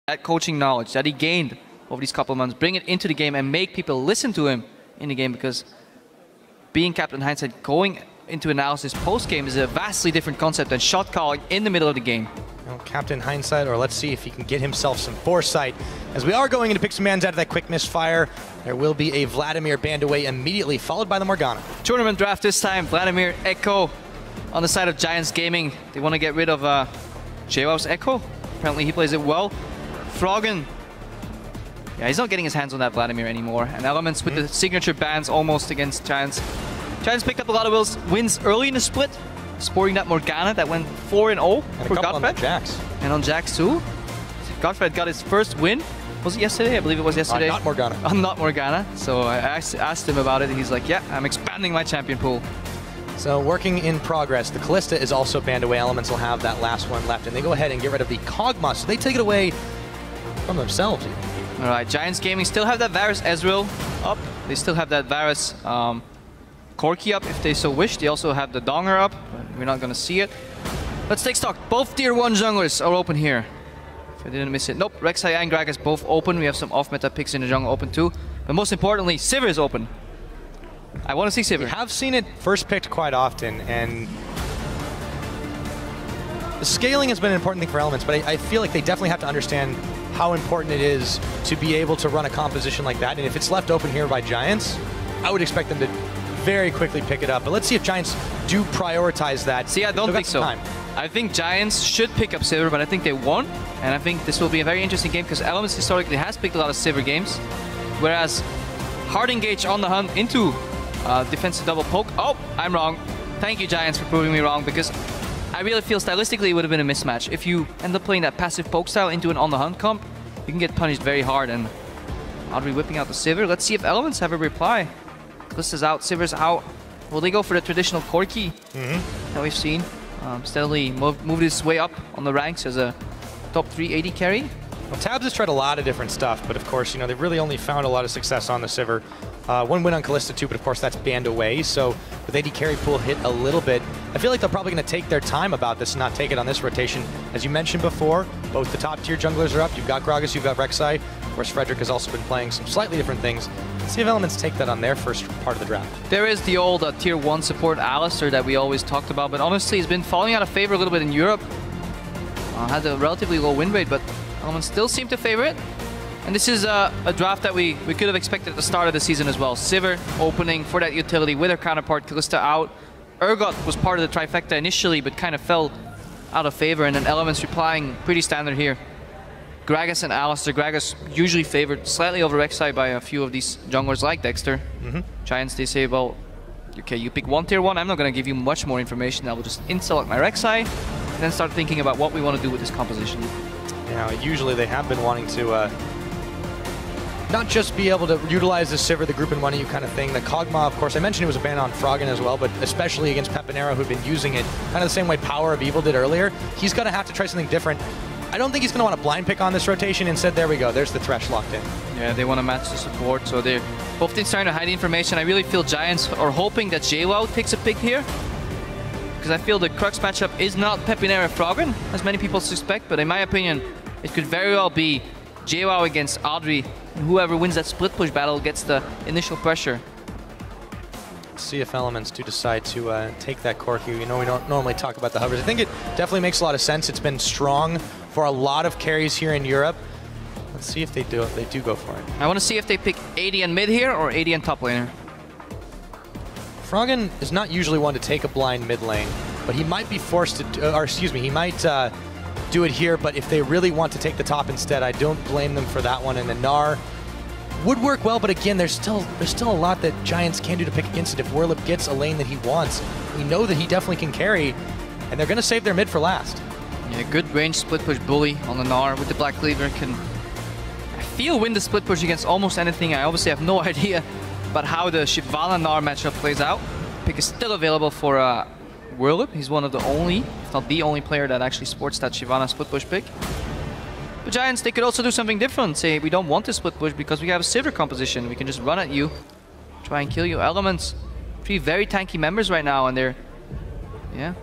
that coaching knowledge that he gained over these couple of months, bring it into the game and make people listen to him in the game, because being Captain Hindsight, going into analysis post-game is a vastly different concept than shot calling in the middle of the game. Well, Captain Hindsight, or let's see if he can get himself some foresight. As we are going in to pick some mans out of that quick misfire, there will be a Vladimir banned away immediately, followed by the Morgana. Tournament draft this time, Vladimir Echo on the side of Giants Gaming. They want to get rid of Jwaw's Echo. Apparently he plays it well. Froggen, yeah, he's not getting his hands on that Vladimir anymore. And Elements with the signature bans almost against Giants. Giants picked up a lot of wins early in the split, sporting that Morgana that went 4-0 for GODFRED. On Jax. And on Jax too. GODFRED got his first win. Was it yesterday? I believe it was yesterday. Not Morgana. Not Morgana. So I asked him about it. He's like, yeah, I'm expanding my champion pool. So working in progress. The Kalista is also banned away. Elements will have that last one left. And they go ahead and get rid of the Kog'Maw. So they take it away from themselves. All right, Giants Gaming still have that Varus Ezreal up. They still have that Varus Corki up if they so wish. They also have the Donger up, but we're not going to see it. Let's take stock. Both tier 1 junglers are open here. If I didn't miss it. Nope, Rek'Sai and Gragas both open. We have some off-meta picks in the jungle open too. But most importantly, Sivir is open. I want to see Sivir. We have seen it first picked quite often, and the scaling has been an important thing for Elements, but I feel like they definitely have to understand how important it is to be able to run a composition like that. And if it's left open here by Giants, I would expect them to very quickly pick it up. But let's see if Giants do prioritize that. See, I don't think so. I think Giants should pick up Sivir, but I think they won't. And I think this will be a very interesting game because Elements historically has picked a lot of Sivir games, whereas Hard Engage on the hunt into defensive double poke. Oh, I'm wrong. Thank you, Giants, for proving me wrong, because I really feel stylistically it would have been a mismatch. If you end up playing that passive poke style into an on the hunt comp, you can get punished very hard. And Adryh whipping out the Sivir. Let's see if Elements have a reply. Kalista's out, Sivir's out. Will they go for the traditional Corki that we've seen? Steadily moved his way up on the ranks as a top 3 AD carry. Well, Tabzz has tried a lot of different stuff, but of course, you know, they've really only found a lot of success on the Sivir. One win on Kalista too, but of course that's banned away. So with AD carry pool hit a little bit, I feel like they're probably going to take their time about this and not take it on this rotation. As you mentioned before, both the top tier junglers are up. You've got Gragas, you've got Rek'Sai. Of course, Frederick has also been playing some slightly different things. Let's see if Elements take that on their first part of the draft. There is the old tier 1 support Alistar that we always talked about, but honestly he's been falling out of favor a little bit in Europe. Had a relatively low win rate, but Elements still seem to favor it. And this is a draft that we could have expected at the start of the season as well. Sivir opening for that utility with her counterpart, Kalista out. Urgot was part of the trifecta initially, but kind of fell out of favor, and then Elements replying pretty standard here. Gragas and Alistar. Gragas usually favored slightly over Rek'Sai by a few of these junglers like Dexter. Giants, they say, well, okay, you pick one tier 1, I'm not going to give you much more information. I will just in-select my Rek'Sai, and then start thinking about what we want to do with this composition. Yeah, usually they have been wanting to not just be able to utilize the Sivir, the group and one of you kind of thing. The Kog'Maw, of course, I mentioned it was a ban on Froggen as well, but especially against PePiiNeRO, who'd been using it kind of the same way Power of Evil did earlier. He's going to have to try something different. I don't think he's going to want to blind pick on this rotation. Instead, there we go. There's the Thresh locked in. Yeah, they want to match the support, so they're both teams trying to hide the information. I really feel Giants are hoping that Jwaow takes a pick here, because I feel the crux matchup is not PePiiNeRO Froggen, as many people suspect, but in my opinion, it could very well be Jwaow against Adryh. Whoever wins that split push battle gets the initial pressure. Let's see if Elements do decide to take that Corki. You know, we don't normally talk about the hovers. I think it definitely makes a lot of sense. It's been strong for a lot of carries here in Europe. Let's see if they do go for it. I want to see if they pick AD and mid here or AD and top laner. Froggen is not usually one to take a blind mid lane, but he might be forced to, or excuse me, he might do it here, but if they really want to take the top instead, I don't blame them for that one. And the Gnar would work well, but again, there's still a lot that Giants can do to pick against it. If Werlyb gets a lane that he wants, we know that he definitely can carry, and they're going to save their mid for last. Yeah, good range split push bully on the Gnar with the Black Cleaver can, I feel, win the split push against almost anything. I obviously have no idea about how the Shyvana Gnar matchup plays out. Pick is still available for Werlyb. He's one of the only, if not the only player that actually sports that Shyvana split push pick. The Giants, they could also do something different. Say, we don't want to split push because we have a Sivir composition. We can just run at you, try and kill you. Elements, 3 very tanky members right now, and they're, yeah.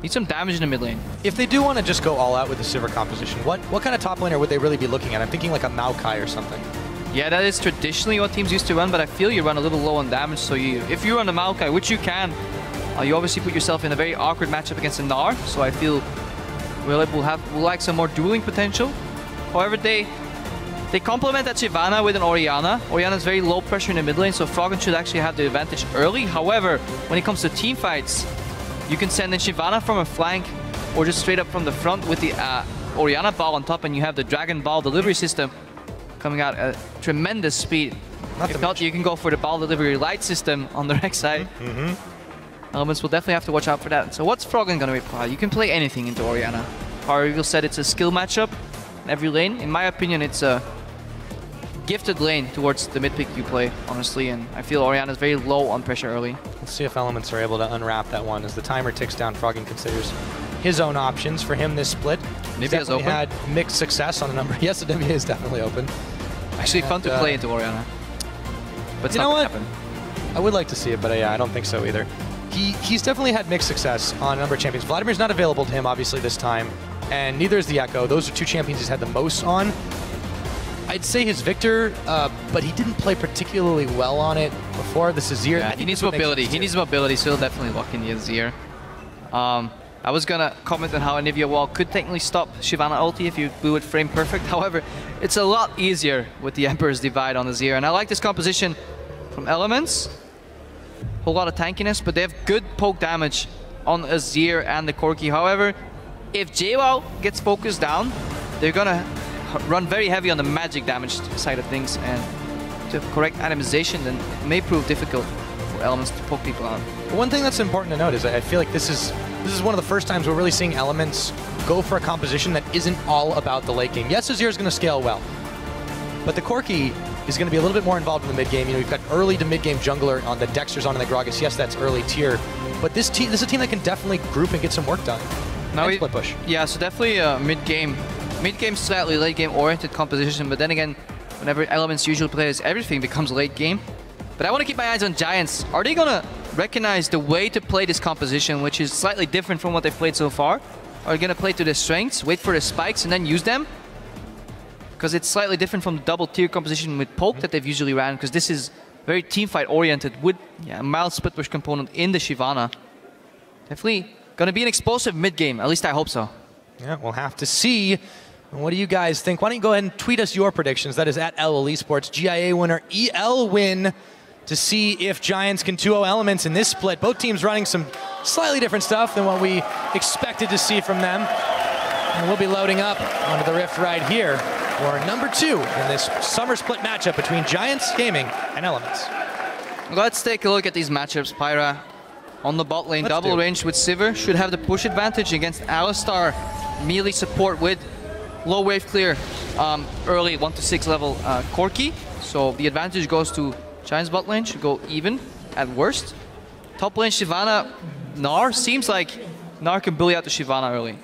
Need some damage in the mid lane. If they do want to just go all out with the Sivir composition, what kind of top laner would they really be looking at? I'm thinking like a Maokai or something. Yeah, that is traditionally what teams used to run, but I feel you run a little low on damage, so if you run a Maokai, which you can, you obviously put yourself in a very awkward matchup against a Gnar, so I feel Werlyb will like some more dueling potential. However, they complement that Shyvana with an Orianna. Orianna's very low pressure in the mid lane, so Froggen should actually have the advantage early. However, when it comes to team fights, you can send in Shyvana from a flank or just straight up from the front with the Orianna ball on top, and you have the Dragon Ball delivery system coming out at tremendous speed. If not, you can go for the ball delivery light system on the Rek'Sai. Elements will definitely have to watch out for that. So what's Froggen going to require? You can play anything into Orianna. Power said it's a skill matchup in every lane. In my opinion, it's a gifted lane towards the mid pick you play, honestly, and I feel Orianna is very low on pressure early. Let's see if Elements are able to unwrap that one. As the timer ticks down, Froggen considers his own options for him this split. He's definitely had mixed success on a number. Yes, the W is definitely open. Actually fun to play into Orianna. But it's you know not what? I would like to see it, but yeah, I don't think so either. He's definitely had mixed success on a number of champions. Vladimir's not available to him, obviously, this time, and neither is the Echo. Those are two champions he's had the most on. I'd say his Victor, but he didn't play particularly well on it before. The Azir. Yeah, he needs mobility. He needs mobility, so he'll definitely lock in the Azir. I was gonna comment on how a Nivea wall could technically stop Shyvana ulti if you blew it frame perfect. However, it's a lot easier with the Emperor's Divide on Azir, and I like this composition from Elements. Whole lot of tankiness, but they have good poke damage on Azir and the Corki. However, if Jwaow gets focused down, they're gonna run very heavy on the magic damage side of things, and to have correct itemization, then it may prove difficult for Elements to poke people out. One thing that's important to note is I feel like this is one of the first times we're really seeing Elements go for a composition that isn't all about the late game. Yes, Azir is going to scale well, but the Corki is going to be a little bit more involved in the mid game. You know, you've got early to mid game jungler on the Dexter's on and the Gragas. Yes, that's early tier, but this is a team that can definitely group and get some work done. Now split push. Yeah, so definitely mid game slightly late game oriented composition. But then again, whenever Elements usually plays, everything becomes late game. But I want to keep my eyes on Giants. Are they gonna recognize the way to play this composition, which is slightly different from what they've played so far? Are they gonna play to their strengths, wait for the spikes, and then use them? Because it's slightly different from the double tier composition with poke that they've usually ran, because this is very teamfight oriented with a mild split push component in the Shyvana. Definitely gonna be an explosive mid game, at least I hope so. Yeah, we'll have to see. What do you guys think? Why don't you go ahead and tweet us your predictions? That is at LL Esports. GIA winner, EL win, to see if Giants can 2-0 Elements in this split. Both teams running some slightly different stuff than what we expected to see from them. And we'll be loading up onto the Rift right here for number 2 in this summer split matchup between Giants Gaming and Elements. Let's take a look at these matchups. Pyra on the bot lane, double range with Sivir, should have the push advantage against Alistar. Melee support with low wave clear, early 1 to 6 level Corki. So the advantage goes to Giants bot lane, should go even at worst. Top lane Shyvana, Gnar, seems like Gnar can bully out the Shyvana early.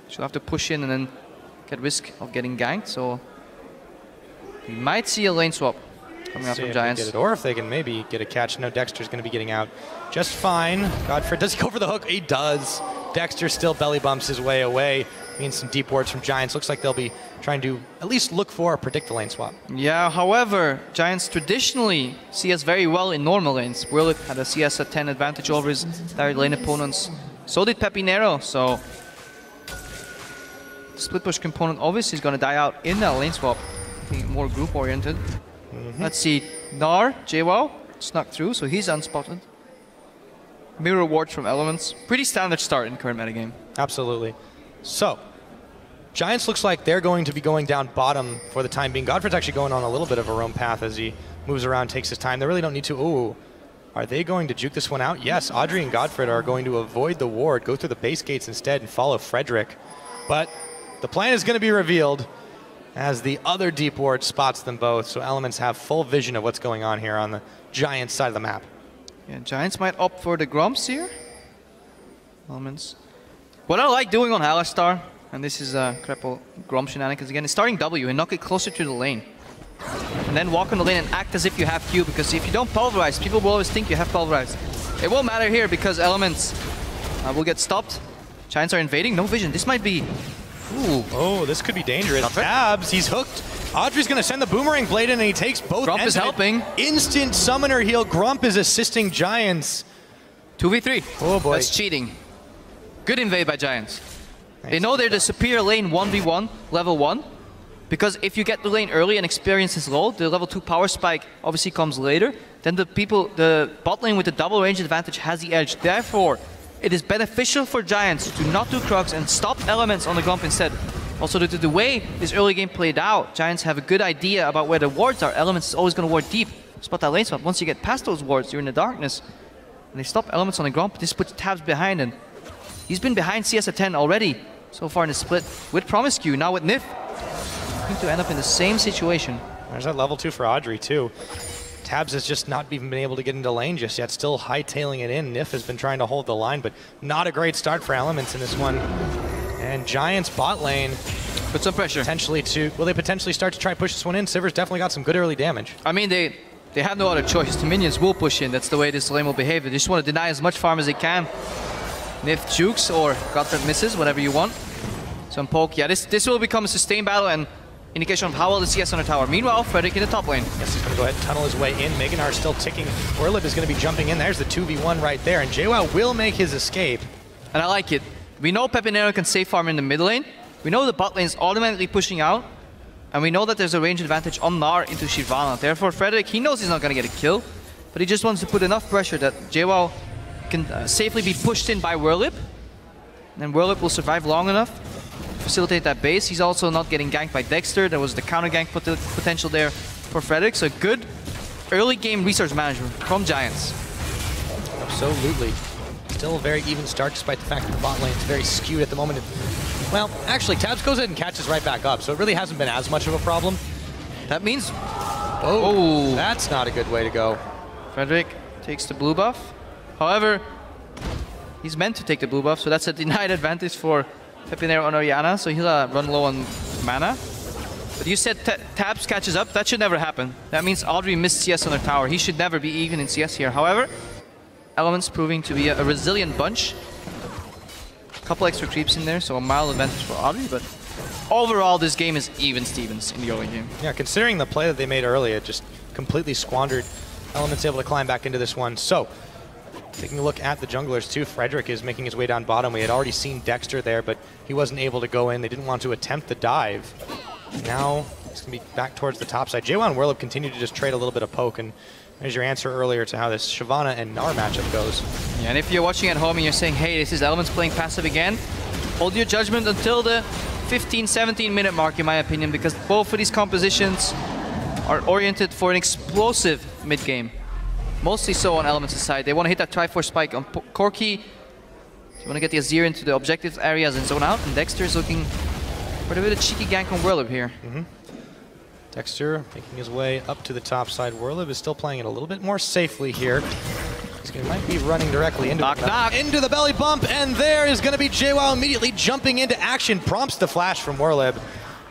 She'll have to push in and then get risk of getting ganked, so we might see a lane swap coming out from Giants. Or if they can maybe get a catch. No, Dexter's going to be getting out just fine. GODFRED, does he go for the hook? He does. Dexter still belly bumps his way away. Means some deep wards from Giants. Looks like they'll be trying to at least look for or predict the lane swap. Yeah, however, Giants traditionally CS very well in normal lanes. Werlyb had a CS at 10 advantage over his direct lane opponents. So did PePiiNeRO, so the split push component obviously is going to die out in that lane swap. I think more group oriented. Let's see, Gnar, Jwaow snuck through, so he's unspotted. Mirror ward from Elements. Pretty standard start in current metagame. Absolutely. So, Giants looks like they're going to be going down bottom for the time being. GODFRED's actually going on a little bit of a roam path as he moves around, takes his time. They really don't need to. Ooh, are they going to juke this one out? Yes, Adryh and GODFRED are going to avoid the ward, go through the base gates instead and follow Frederick. But the plan is going to be revealed as the other deep ward spots them both. So Elements have full vision of what's going on here on the Giants side of the map. Yeah, Giants might opt for the Grumps here. Elements. What I like doing on Alistar, and this is Krepo Grump shenanigans again, is starting W and knock it closer to the lane. And then walk on the lane and act as if you have Q, because if you don't pulverize, people will always think you have pulverize. It won't matter here because Elements will get stopped. Giants are invading. No vision. This might be... Ooh. Oh, this could be dangerous. Tabzz, he's hooked. Adryh's going to send the Boomerang Blade in, and he takes both Grump ends is helping. Instant Summoner heal. Grump is assisting Giants. 2v3. Oh, boy. That's cheating. Good invade by Giants. Nice. They know they're the superior lane 1v1, level 1. Because if you get the lane early and experience is low, the level 2 power spike obviously comes later. Then the bot lane with the double range advantage has the edge. Therefore, it is beneficial for Giants to not do Krugs and stop elements on the Grump instead. Also, due to the way this early game played out, Giants have a good idea about where the wards are. Elements is always going to ward deep. Spot that lane spot. Once you get past those wards, you're in the darkness. And they stop elements on the Grump. This puts Tabzz behind, and he's been behind CS at 10 already so far in the split with Promiscu. Now with Nyph, going to end up in the same situation. There's that level 2 for Adryh too. Tabzz has just not even been able to get into lane just yet, still hightailing it in. Nyph has been trying to hold the line, but not a great start for Elements in this one. And Giants bot lane. Put some pressure. Will they potentially start to try and push this one in? Sivir's definitely got some good early damage. I mean, they have no other choice. The minions will push in. That's the way this lane will behave. They just want to deny as much farm as they can. Nyph jukes or GODFRED misses, whatever you want. Some poke. Yeah, this will become a sustained battle and indication of how well the CS on the tower. Meanwhile, Frederick in the top lane. Yes, he's going to go ahead and tunnel his way in. Gnar still ticking. Werlyb is going to be jumping in. There's the 2v1 right there. And Jwaow will make his escape. And I like it. We know PePiiNeRO can safe farm in the mid lane. We know the bot lane is automatically pushing out. And we know that there's a range advantage on Gnar into Shyvana. Therefore, Frederick, he knows he's not going to get a kill. But he just wants to put enough pressure that Jwaow can safely be pushed in by Werlyb. And then Werlyb will survive long enough to facilitate that base. He's also not getting ganked by Dexter. There was the counter gank potential there for Frederick. So good early game resource management from Giants. Absolutely. Still a very even start despite the fact that the bot lane is very skewed at the moment. Well, actually, Tabzz goes ahead and catches right back up, so it really hasn't been as much of a problem. That means... Oh, that's not a good way to go. Frederick takes the blue buff. However, he's meant to take the blue buff, so that's a denied advantage for PePiiNeRO on Orianna, so he'll run low on mana. But you said Tabzz catches up. That should never happen. That means Adryh missed CS on the tower. He should never be even in CS here. However, Elements proving to be a resilient bunch. A couple extra creeps in there, so a mild advantage for Adryh, but overall this game is even Stevens in the early game. Yeah, considering the play that they made earlier, it just completely squandered. Elements able to climb back into this one. So, taking a look at the junglers too, Frederick is making his way down bottom. We had already seen Dexter there, but he wasn't able to go in. They didn't want to attempt the dive. Now, it's going to be back towards the top side. Jwaow and Werlyb continue to just trade a little bit of poke, and there's your answer earlier to how this Shyvana and Gnar matchup goes. Yeah, and if you're watching at home and you're saying, hey, this is Elements playing passive again, hold your judgment until the 15-17 minute mark, in my opinion, because both of these compositions are oriented for an explosive mid-game. Mostly so on Elements' side. They want to hit that Triforce spike on Corki. They want to get the Azir into the objective areas and zone out, and Dexter is looking for a bit of cheeky gank on Werlyb here. Dexter making his way up to the top side. Werlyb is still playing it a little bit more safely here. He might be running directly into the belly bump, and there is going to be Jwaow immediately jumping into action. Prompts the flash from Werlyb.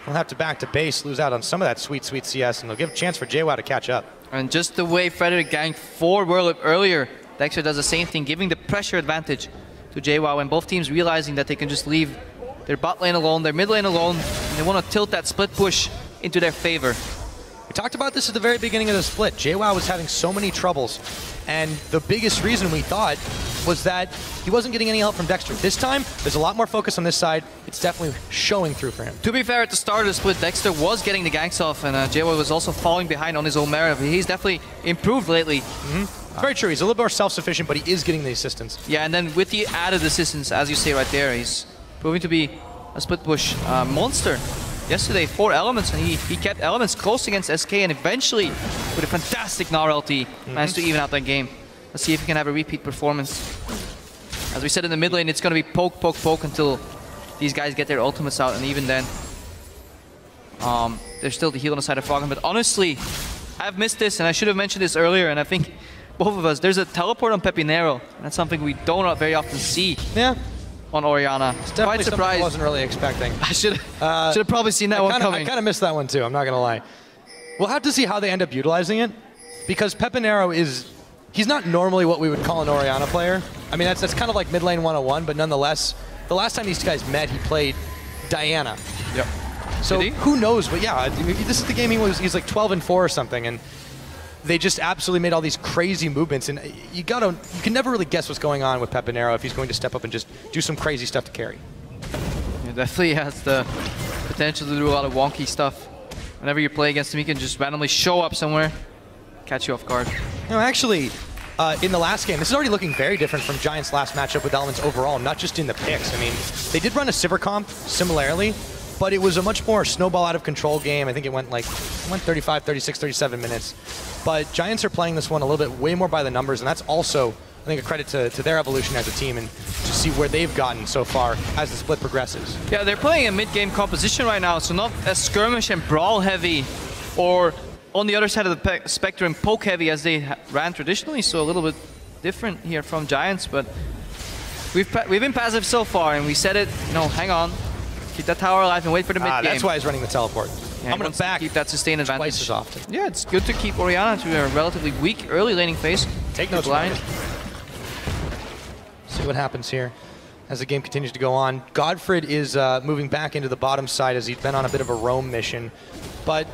We'll have to back to base, lose out on some of that sweet, sweet CS, and they'll give a chance for Jwaow to catch up. And just the way Frederick ganked for Werlyb earlier, Dexter does the same thing, giving the pressure advantage to Jwaow, and both teams realizing that they can just leave their bot lane alone, their mid lane alone, and they want to tilt that split push into their favor. We talked about this at the very beginning of the split. Jwaow was having so many troubles, and the biggest reason we thought was that he wasn't getting any help from Dexter. This time, there's a lot more focus on this side. It's definitely showing through for him. To be fair, at the start of the split, Dexter was getting the ganks off, and Jwaow was also falling behind on his own merit. He's definitely improved lately. Very true. He's a little more self-sufficient, but he is getting the assistance. Yeah, and then with the added assistance, as you say right there, he's proving to be a split push monster. Yesterday, 4 Elements, and he kept Elements close against SK, and eventually, with a fantastic Gnar LT, managed to even out that game. Let's see if he can have a repeat performance. As we said in the mid lane, it's going to be poke, poke, poke until these guys get their ultimates out, and even then, there's still the heal on the side of Froggen. But honestly, I've missed this, and I should have mentioned this earlier, and I think both of us, there's a teleport on PePiiNeRO, and that's something we don't very often see. Yeah. On Orianna. It's definitely something I wasn't really expecting. I should have probably seen that one coming. I kind of missed that one too, I'm not going to lie. We'll have to see how they end up utilizing it, because PePiiNeRO is he's not normally what we would call an Orianna player. I mean, that's kind of like mid lane 101, but nonetheless, the last time these guys met, he played Diana. Yep. So who knows? But yeah, this is the game he's like 12-4 or something, and they just absolutely made all these crazy movements. And you can never really guess what's going on with PePiiNeRO if he's going to step up and just do some crazy stuff to carry. He definitely has the potential to do a lot of wonky stuff. Whenever you play against him, he can just randomly show up somewhere, catch you off guard. No, actually, in the last game, this is already looking very different from Giants' last matchup with Elements overall, not just in the picks. I mean, they did run a Sivir comp similarly, but it was a much more snowball out of control game. I think it went 35, 36, 37 minutes. But Giants are playing this one a little bit way more by the numbers, and that's also, I think, a credit to their evolution as a team and to see where they've gotten so far as the split progresses. Yeah, they're playing a mid-game composition right now, so not as skirmish and brawl heavy, or on the other side of the spectrum, poke heavy as they ran traditionally, so a little bit different here from Giants, but we've been passive so far, and we said it, hang on, keep that tower alive and wait for the mid-game. That's why he's running the teleport. Yeah, I'm going to keep that sustained advantage. Twice as often. Yeah, it's good to keep Orianna to a relatively weak early laning phase. Take notes, blind. See what happens here as the game continues to go on. GODFRED is moving back into the bottom side as he's been on a bit of a roam mission, but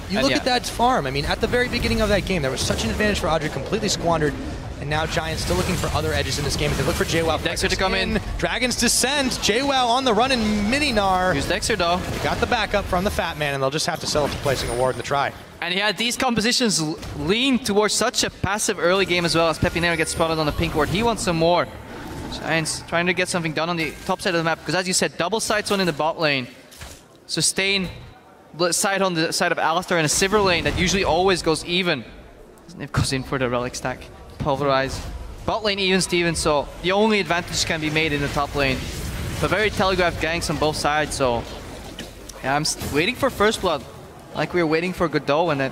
you look at that farm. I mean, at the very beginning of that game, there was such an advantage for Adryh, completely squandered, and now Giants still looking for other edges in this game. They look for Jwaow. Dexter to come in. Dragon's Descent. Jwaow on the run in mini-Gnar. Here's Dexter though. They got the backup from the Fat Man, and they'll just have to settle for placing a ward in the try. And yeah, these compositions lean towards such a passive early game as well as PePiiNeRO gets spotted on the pink ward. He wants some more. Giants trying to get something done on the top side of the map, because as you said, double sides on in the bot lane. Sustain side on the side of Alistar in a Sivir lane that usually always goes even. Nyph goes in for the relic stack. Pulverize. Bot lane even Steven, so the only advantage can be made in the top lane. But very telegraphed ganks on both sides, so yeah, I'm waiting for first blood. Like we were waiting for Godot, and it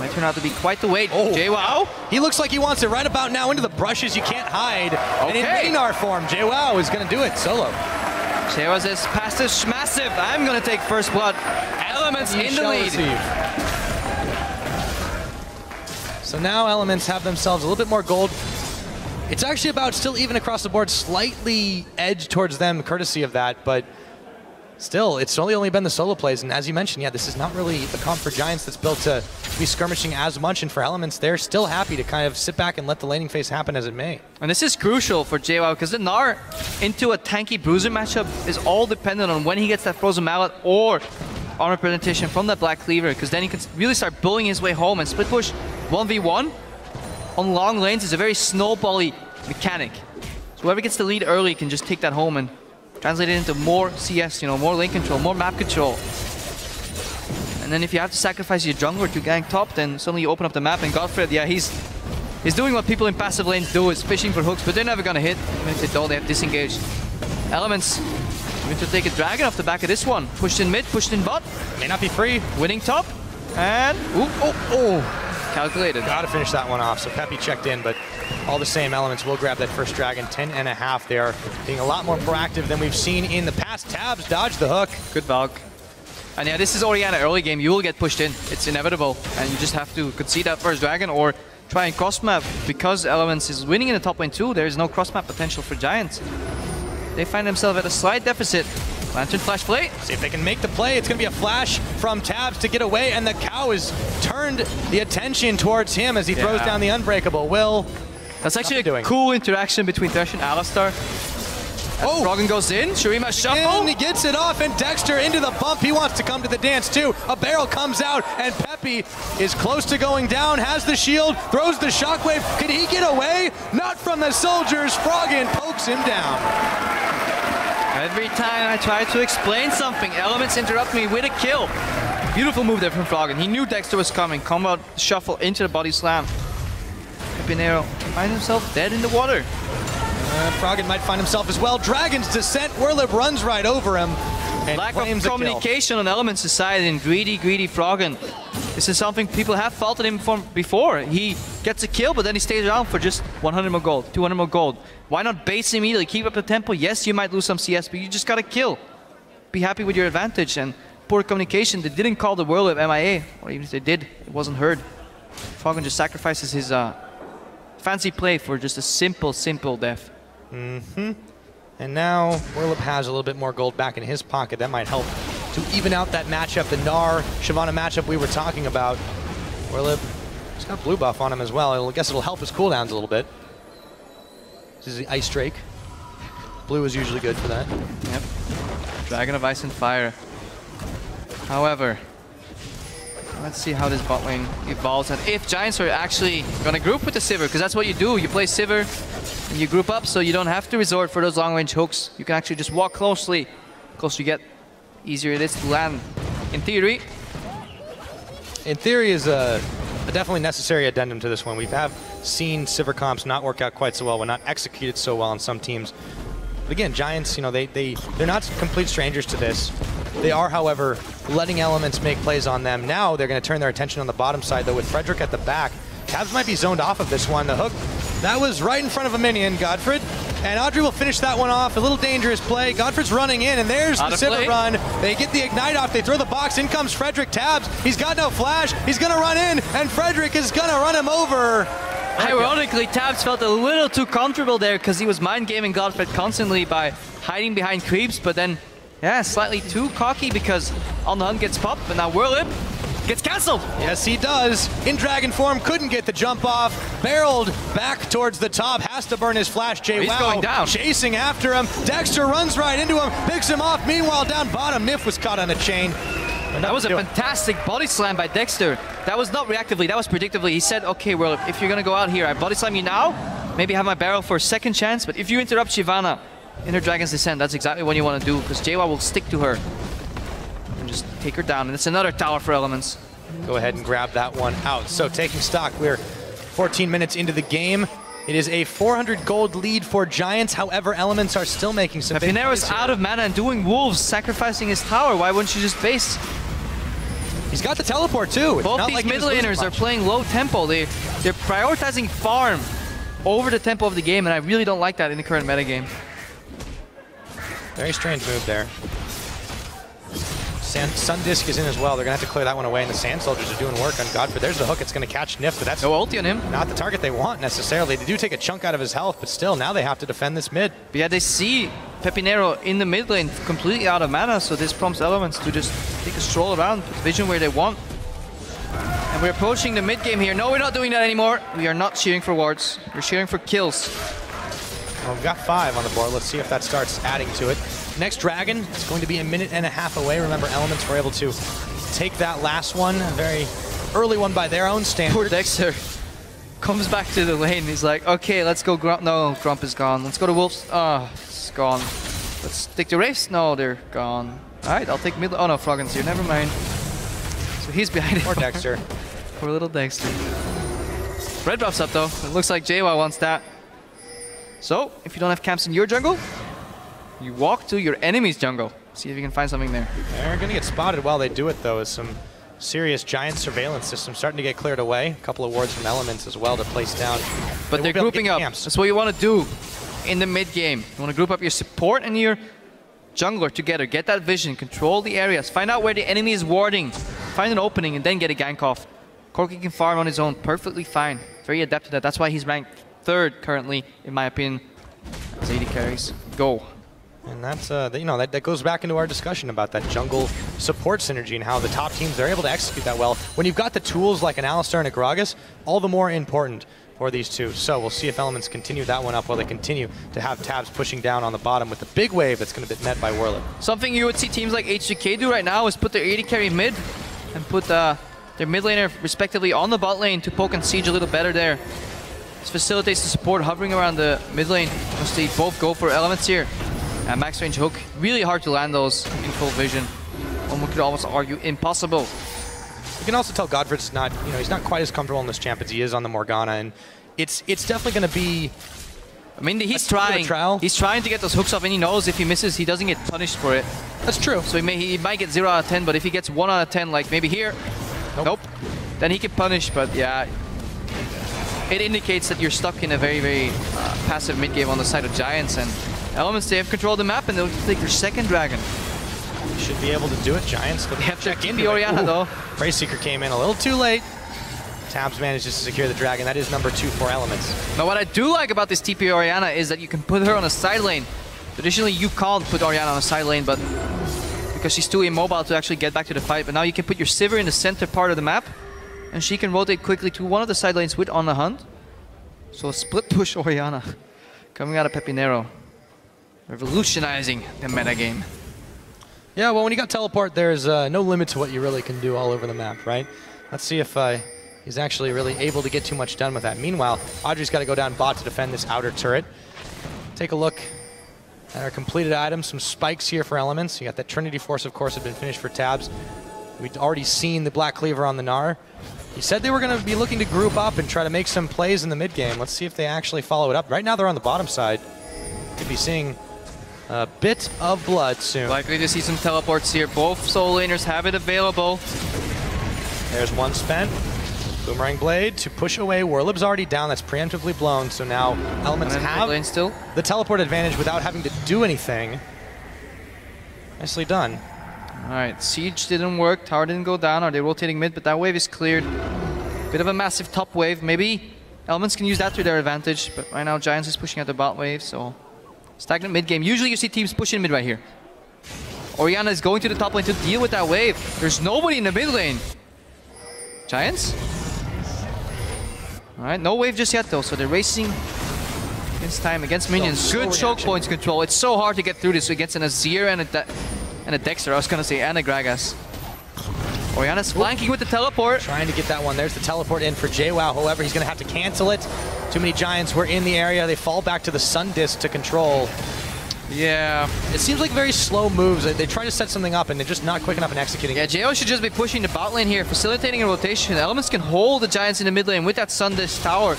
might turn out to be quite the wait. Oh, Jwaow? He looks like he wants it right about now into the brushes. You can't hide. Okay. And in Gnar form, Jwaow is going to do it solo. Jwaow says, pass this massive. I'm going to take first blood. Elements in the lead. So now Elements have themselves a little bit more gold. It's actually about still even across the board, slightly edged towards them courtesy of that, but still, it's only been the solo plays, and as you mentioned, yeah, this is not really a comp for Giants that's built to be skirmishing as much, and for Elements, they're still happy to kind of sit back and let the laning phase happen as it may. And this is crucial for Jwaow, because the Gnar into a tanky bruiser matchup is all dependent on when he gets that frozen mallet or armor presentation from that black cleaver, because then he can really start bullying his way home, and split push 1v1 on long lanes is a very snowbally mechanic. So whoever gets the lead early can just take that home and translate it into more CS, more lane control, more map control. And then if you have to sacrifice your jungler to gank top, then suddenly you open up the map, and GODFRED, yeah, he's doing what people in passive lanes do, is fishing for hooks, but they're never gonna hit. Even if they don't, they have disengaged. Elements going to take a dragon off the back of this one. Pushed in mid, pushed in bot. May not be free. Winning top. And, calculated. Gotta finish that one off. So Peppy checked in, but all the same, Elements will grab that first dragon. 10.5. They are being a lot more proactive than we've seen in the past. Tabzz dodged the hook. Good Valk. And yeah, this is Orianna early game. You will get pushed in. It's inevitable. And you just have to concede that first dragon or try and cross-map. Because Elements is winning in the top lane too, there is no cross-map potential for Giants. They find themselves at a slight deficit. Lantern flash play. See if they can make the play. It's going to be a flash from Tabzz to get away, and the cow has turned the attention towards him as he throws down the Unbreakable Will. That's actually a cool interaction between Thresh and Alistar. Froggen goes in, Shurima shuffle. And he gets it off, and Dexter into the bump. He wants to come to the dance too. A barrel comes out, and Peppy is close to going down, has the shield, throws the shockwave. Can he get away? Not from the soldiers. Froggen pokes him down. Every time I try to explain something, Elements interrupt me with a kill. Beautiful move there from Froggen. He knew Dexter was coming. Combo shuffle into the body slam. PePiiNeRO finds himself dead in the water. Froggen might find himself as well. Dragon's Descent. Werlyb runs right over him. And lack of communication on Elements' side and greedy Froggen. This is something people have faulted him for before. He gets a kill, but then he stays around for just 100 more gold, 200 more gold. Why not base immediately, keep up the tempo? Yes, you might lose some CS, but you just gotta kill. Be happy with your advantage, and poor communication. They didn't call the Werlyb MIA, or even if they did, it wasn't heard. Froggen just sacrifices his fancy play for just a simple def. Mm-hmm. And now Werlyb has a little bit more gold back in his pocket. That might help to even out that matchup, the Gnar Shyvana matchup we were talking about. Werlyb, he's got blue buff on him as well. I guess it'll help his cooldowns a little bit. This is the Ice Drake. Blue is usually good for that. Yep. Dragon of Ice and Fire. However, let's see how this bot lane evolves and if Giants are actually gonna group with the Sivir, because that's what you do. You play Sivir and you group up so you don't have to resort for those long range hooks. You can actually just walk closely. The closer you get, easier it is to land. In theory is a definitely necessary addendum to this one. We have seen Sivir comps not work out quite so well, not executed so well on some teams. But again, Giants, you know, they're not complete strangers to this. They are, however, letting elements make plays on them. Now they're going to turn their attention on the bottom side, though, with Frederick at the back. Tabzz might be zoned off of this one. The hook, that was right in front of a minion, GODFRED. And Adryh will finish that one off. A little dangerous play. GODFRED's running in, and there's the Sivir run. They get the Ignite off. They throw the box. In comes Frederick. Tabzz, he's got no flash. He's going to run in, and Frederick is going to run him over. Ironically, Tabzz felt a little too comfortable there because he was mind-gaming GODFRED constantly by hiding behind creeps, but then, yeah, slightly too cocky because On the Hunt gets popped, but now Werlyb gets cancelled. Yes, he does. In dragon form, couldn't get the jump off. Barreled back towards the top, has to burn his flash. He's going down. Chasing after him. Dexter runs right into him, picks him off. Meanwhile, down bottom, Nyph was caught on a chain. That was a fantastic body slam by Dexter. That was not reactively, that was predictively. He said, okay, Werlyb, if you're gonna go out here, I body slam you now, maybe have my barrel for a second chance, but if you interrupt Shyvana in her Dragon's Descent, that's exactly what you want to do, because Jwaow will stick to her and just take her down. And it's another tower for elements. Go ahead and grab that one out. So taking stock, we're 14 minutes into the game. It is a 400 gold lead for Giants. However, elements are still making some big PePiiNeRO's out of mana and doing wolves, sacrificing his tower. Why wouldn't you just base? He's got the teleport too. Both these mid laners are playing low tempo. They're prioritizing farm over the tempo of the game, and I really don't like that in the current metagame. Very strange move there. Sun Disc is in as well. They're going to have to clear that one away, and the Sand Soldiers are doing work on GODFRED. There's the hook. It's going to catch Nyph, but that's no ulti on him. Not the target they want necessarily. They do take a chunk out of his health, but still, now they have to defend this mid. But yeah, they see PePiiNeRO in the mid lane completely out of mana, so this prompts elements to just take a stroll around, put vision where they want. And we're approaching the mid game here. No, we're not doing that anymore. We are not cheering for wards. We're cheering for kills. Well, we've got 5 on the board. Let's see if that starts adding to it. Next Dragon is going to be a minute and a half away. Remember, elements were able to take that last one, a very early one by their own standards. Poor Dexter comes back to the lane. He's like, okay, let's go Grump. No, Grump is gone. Let's go to Wolves. Oh, it's gone. Let's take the Wraiths. No, they're gone. All right, I'll take mid. Oh no, Froggen's here. Never mind. So he's behind it. Poor Dexter. Poor little Dexter. Red buff's up though. It looks like Jwaow wants that. So, if you don't have camps in your jungle, you walk to your enemy's jungle. See if you can find something there. They're going to get spotted while they do it, though, as some serious Giant surveillance systems starting to get cleared away. A couple of wards from elements as well to place down. But they're grouping up. Camps. That's what you want to do in the mid game. You want to group up your support and your jungler together. Get that vision, control the areas, find out where the enemy is warding, find an opening, and then get a gank off. Corki can farm on his own perfectly fine. Very adept to that. That's why he's ranked 3rd currently, in my opinion, as AD carries. Go. And that's, you know, that goes back into our discussion about that jungle support synergy and how the top teams are able to execute that well. When you've got the tools like an Alistar and a Gragas, all the more important for these two. So we'll see if elements continue that one up while they continue to have Tabzz pushing down on the bottom with the big wave that's going to be met by Werlyb. Something you would see teams like HGK do right now is put their AD carry mid and put their mid laner respectively on the bot lane to poke and siege a little better there. This facilitates the support hovering around the mid lane once they both go for elements here. And max range hook, really hard to land those in full vision. One could almost argue impossible. You can also tell GODFRED's not, you know, he's not quite as comfortable in this champ as he is on the Morgana, and it's definitely going to be. I mean, he's trying. He's trying to get those hooks off, and he knows if he misses, he doesn't get punished for it. That's true. So he might get 0 out of 10, but if he gets 1 out of 10, like maybe here, nope, then he can punish. But yeah, it indicates that you're stuck in a very, very passive mid game on the side of Giants, and elements, they have control of the map, and they'll take their 2nd dragon. Should be able to do it, Giants. They have to check in the Orianna though. Praise Seeker came in a little too late. Tabzz manages to secure the dragon. That is number 2 for Elements. Now what I do like about this TP Orianna is that you can put her on a side lane. Traditionally you can't put Orianna on a side lane, but because she's too immobile to actually get back to the fight. But now you can put your Sivir in the center part of the map, and she can rotate quickly to one of the side lanes with On the Hunt. So a split push Orianna coming out of PePiiNeRO. Revolutionizing the metagame. Yeah, well, when you got teleport, there's no limit to what you really can do all over the map, right? Let's see if he's actually really able to get too much done with that. Meanwhile, Adryh's got to go down bot to defend this outer turret. Take a look at our completed items. Some spikes here for Elements. You got that Trinity Force, of course, had been finished for Tabzz. We'd already seen the Black Cleaver on the Gnar. He said they were going to be looking to group up and try to make some plays in the mid game. Let's see if they actually follow it up. Right now, they're on the bottom side. Could be seeing a bit of blood soon. Likely to see some teleports here. Both solo laners have it available. There's one spent. Boomerang Blade to push away. Werlyb's already down. That's preemptively blown. So now Elements have the teleport advantage without having to do anything. Nicely done. Alright, Siege didn't work. Tower didn't go down. Are they rotating mid? But that wave is cleared. Bit of a massive top wave. Maybe Elements can use that to their advantage. But right now Giants is pushing out the bot wave. So stagnant mid game. Usually you see teams pushing mid right here. Orianna is going to the top lane to deal with that wave. There's nobody in the mid lane. Giants? Alright, no wave just yet though, so they're racing against time, against minions. Good choke points control. It's so hard to get through this against an Azir and a Dexter, I was gonna say, and a Gragas. Orianna's flanking with the teleport. Trying to get that one. There's the teleport in for Jwaow. However, he's gonna have to cancel it. Too many Giants were in the area. They fall back to the Sun Disc to control. Yeah. It seems like very slow moves. They try to set something up and they're just not quick enough in executing. Yeah, Jwaow should just be pushing the bot lane here, facilitating a rotation. Elements can hold the Giants in the mid lane with that Sun Disc tower,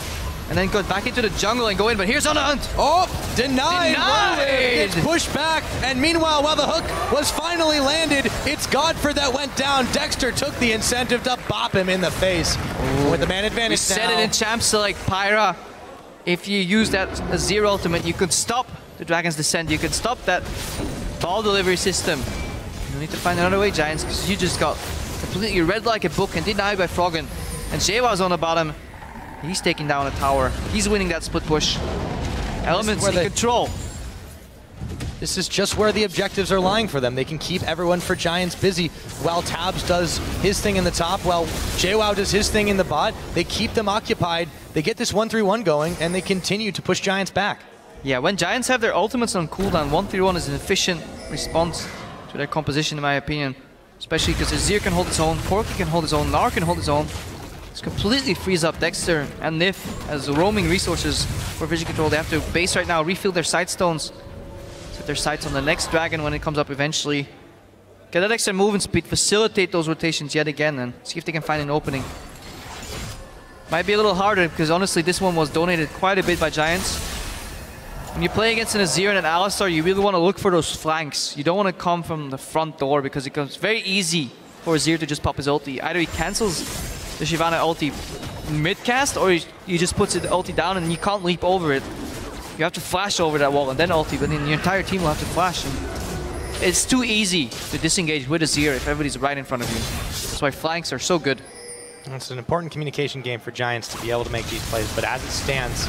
and then go back into the jungle and go in. But here's On the Hunt. Oh, denied! Denied! It's pushed back, and meanwhile, while the hook was finally landed, it's GODFRED that went down. Dexter took the incentive to bop him in the face. Ooh. With the man advantage We said it in champs like Pyra. If you use that Azir ultimate, you could stop the Dragon's Descent. You could stop that ball delivery system. You need to find another way, Giants, because you just got completely read like a book and denied by Froggen. And Jwaw's on the bottom. He's taking down a tower. He's winning that split push. Elements in control. This is just where the objectives are lying for them. They can keep everyone for Giants busy while Tabzz does his thing in the top, while Jwaow does his thing in the bot. They keep them occupied. They get this 1-3-1 going, and they continue to push Giants back. Yeah, when Giants have their ultimates on cooldown, 1-3-1 is an efficient response to their composition, in my opinion. Especially because Azir can hold his own, Corki can hold his own, Gnar can hold his own. This completely frees up Dexter and Nyph as roaming resources for vision control. They have to base right now, refill their sight stones. Set their sights on the next dragon when it comes up eventually. Get that extra movement speed, facilitate those rotations yet again, and see if they can find an opening. Might be a little harder because honestly this one was donated quite a bit by Giants. When you play against an Azir and an Alistar, you really want to look for those flanks. You don't want to come from the front door because it becomes very easy for Azir to just pop his ulti. Either he cancels the Shyvana ulti mid-cast, or he just puts the ulti down and you can't leap over it. You have to flash over that wall and then ulti, but then your entire team will have to flash. And it's too easy to disengage with Azir if everybody's right in front of you. That's why flanks are so good. It's an important communication game for Giants to be able to make these plays, but as it stands,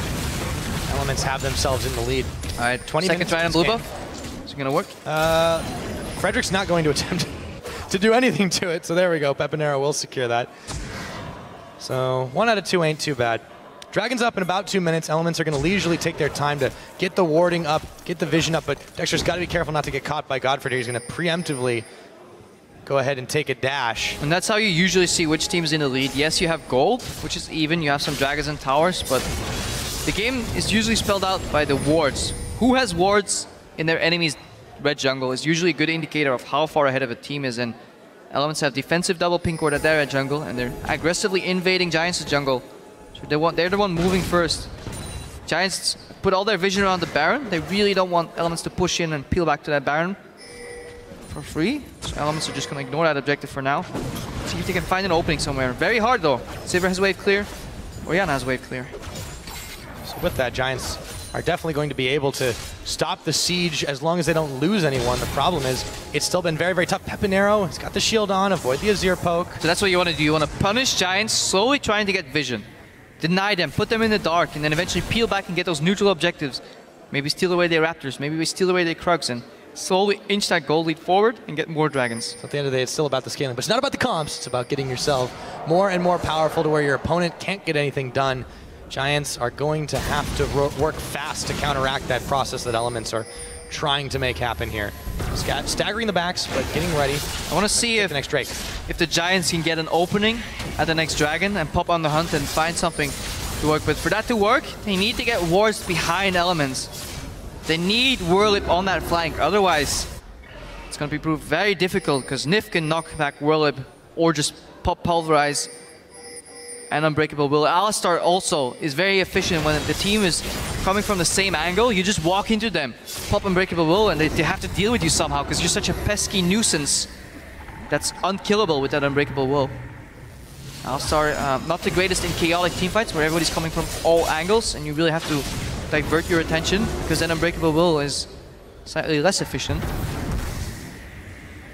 Elements have themselves in the lead. All right, 20 seconds right on blue buff. Is it going to work? Frederick's not going to attempt to do anything to it, so there we go. PePiiNeRO will secure that. So 1 out of 2 ain't too bad. Dragon's up in about 2 minutes. Elements are going to leisurely take their time to get the warding up, get the vision up, but Dexter's got to be careful not to get caught by GODFRED here. He's going to preemptively go ahead and take a dash. And that's how you usually see which team's in the lead. Yes, you have gold, which is even. You have some dragons and towers, but the game is usually spelled out by the wards. Who has wards in their enemy's red jungle is usually a good indicator of how far ahead of a team is. And Elements have defensive double pink ward at their red jungle, and they're aggressively invading Giants' jungle. So they're the one moving first. Giants put all their vision around the Baron. They really don't want Elements to push in and peel back to that Baron for free. So Elements are just going to ignore that objective for now. See if they can find an opening somewhere. Very hard though. Sivir has wave clear. Orianna has wave clear. So with that, Giants are definitely going to be able to stop the siege as long as they don't lose anyone. The problem is, it's still been very, very tough. PePiiNeRO has got the shield on, avoid the Azir poke. So that's what you want to do. You want to punish Giants, slowly trying to get vision. Deny them, put them in the dark, and then eventually peel back and get those neutral objectives. Maybe steal away their Raptors, maybe we steal away their Krugs, and slowly inch that gold lead forward and get more dragons. So at the end of the day, it's still about the scaling, but it's not about the comps. It's about getting yourself more and more powerful to where your opponent can't get anything done. Giants are going to have to work fast to counteract that process that Elements are trying to make happen here. Staggering the backs, but getting ready. I want to see if the next Drake. If the Giants can get an opening at the next dragon and pop on the hunt and find something to work with. For that to work, they need to get wards behind Elements. They need Werlyb on that flank, otherwise it's going to be proved very difficult because Nyph can knock back Werlyb or just pop Pulverize and Unbreakable Will. Alistar also is very efficient when the team is coming from the same angle. You just walk into them, pop Unbreakable Will, and they have to deal with you somehow because you're such a pesky nuisance that's unkillable with that Unbreakable Will. Alistar, not the greatest in chaotic teamfights where everybody's coming from all angles and you really have to divert your attention, because then Unbreakable Will is slightly less efficient.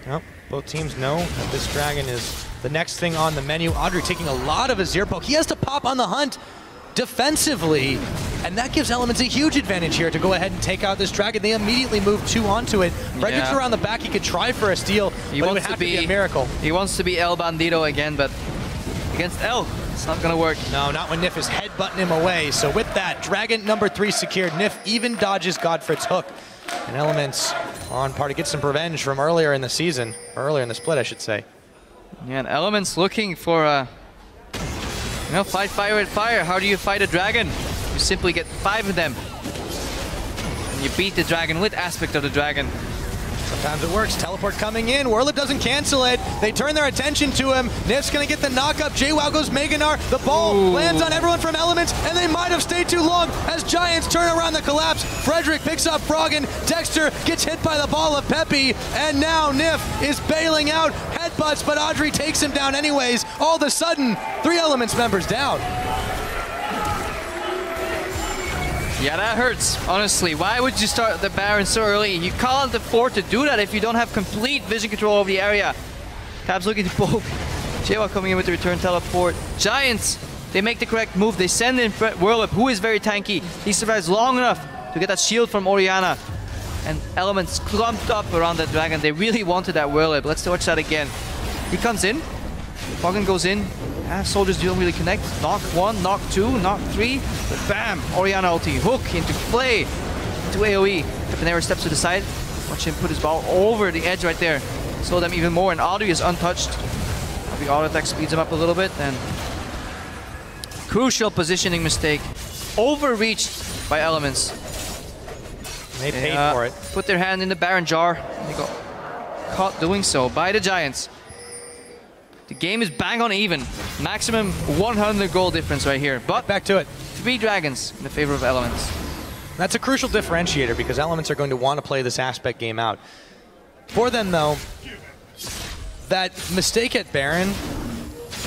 Well, both teams know that this dragon is the next thing on the menu. Adryh taking a lot of Azir poke. He has to pop on the hunt defensively, and that gives Elements a huge advantage here to go ahead and take out this dragon. They immediately move 2 onto it. Frederick's around the back. He could try for a steal, but it would have to be a miracle. He wants to be El Bandito again, but against El, it's not gonna work. No, not when Nyph is headbutting him away. So with that, dragon number 3 secured. Nyph even dodges GODFRED's hook. And Elements on par to get some revenge from earlier in the season, or earlier in the split, I should say. Yeah, and Elements looking for a, fight fire with fire. How do you fight a dragon? You simply get 5 of them. And you beat the dragon with aspect of the dragon. Sometimes it works. Teleport coming in. Werlyb doesn't cancel it. They turn their attention to him. Nyph's going to get the knock-up. Jwaow goes Gnar. The ball lands on everyone from Elements, and they might have stayed too long as Giants turn around the collapse. Frederick picks up Froggen. Dexter gets hit by the ball of Pepi, and now Nyph is bailing out. Headbutts, but Adryh takes him down anyways. All of a sudden, 3 Elements members down. Yeah, that hurts, honestly. Why would you start the Baron so early? You can't afford to do that if you don't have complete vision control over the area. Tabzz looking to poke. Jwaow coming in with the return teleport. Giants, they make the correct move. They send in Werlyb, who is very tanky. He survives long enough to get that shield from Orianna. And Elements clumped up around that dragon. They really wanted that Werlyb. Let's watch that again. He comes in. Froggen goes in. Soldiers don't really connect. Knock 1, knock 2, knock 3. But bam! Orianna ulti. Hook into play. Into AoE. PePiiNeRO steps to the side. Watch him put his ball over the edge right there. Slow them even more. And Adryh is untouched. The auto attack speeds him up a little bit. And crucial positioning mistake. Overreached by Elements. They paid for it. Put their hand in the Baron jar. And they got caught doing so by the Giants. The game is bang on even. Maximum 100 goal difference right here. But back to it. 3 dragons in the favor of Elements. That's a crucial differentiator because Elements are going to want to play this aspect game out. For them, though, that mistake at Baron,